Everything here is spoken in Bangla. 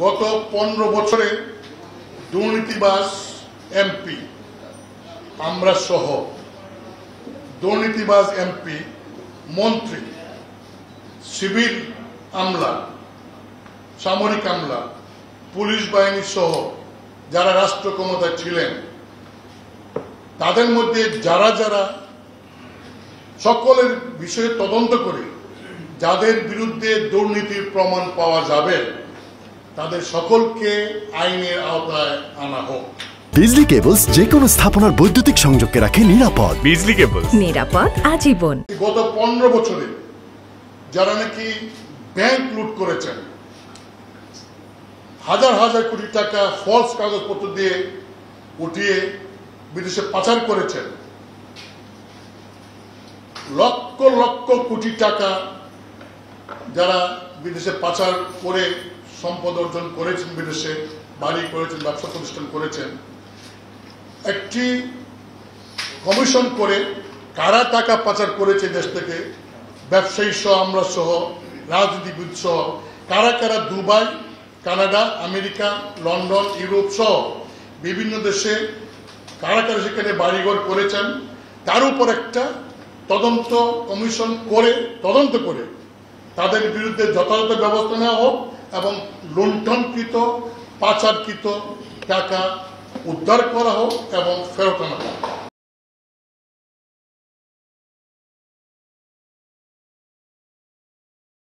গত 15 বছরে দুর্নীতিবাজ এমপি আমরা সহ দুর্নীতিবাজ এমপি, মন্ত্রী, সিভিল আমলা, সামরিক আমলা, পুলিশ বাহিনী সহ যারা রাষ্ট্র ক্ষমতায় ছিলেন তাদের মধ্যে যারা যারা সকলের বিষয়ে তদন্ত করে যাদের বিরুদ্ধে দুর্নীতির প্রমাণ পাওয়া যাবে তাদের সকলকে আইনের আওতায় আনা হোক। বিজলি কেবলস যে কোনো স্থাপনার বৈদ্যুতিক সংযোগকে রাখে নিরাপদ। বিজলি কেবলস, নিরাপদ আজীবন। গত 15 বছরে যারা নাকি ব্যাংক লুট করেছেন, হাজার হাজার কোটি টাকা ফলস কাগজপত্র দিয়ে উঠিয়ে বিদেশে পাচার করেছেন, লক্ষ লক্ষ কোটি টাকা যারা বিদেশে পাচার করে সম্পদ অর্জন করেছেন, বিদেশে বাড়ি করেছেন, ব্যবসা প্রতিষ্ঠান করেছেন, একটি কমিশন করে কারা টাকা পাচার করেছে দেশ থেকে, ব্যবসায়ী সহ আমরা সহ রাজনীতিবিদ সহ কারা কারা Dubai, Canada, America, London, Europe সহ বিভিন্ন দেশে কারা কারা সেখানে বাড়িঘর করেছেন তার উপর একটা তদন্ত কমিশন করে তদন্ত করে তাদের বিরুদ্ধে যথাযথ ব্যবস্থা নেওয়া হোক এবং লুণ্ঠনকৃত পাচারকৃত টাকা উদ্ধার করা হোক এবং ফেরত আনা হোক।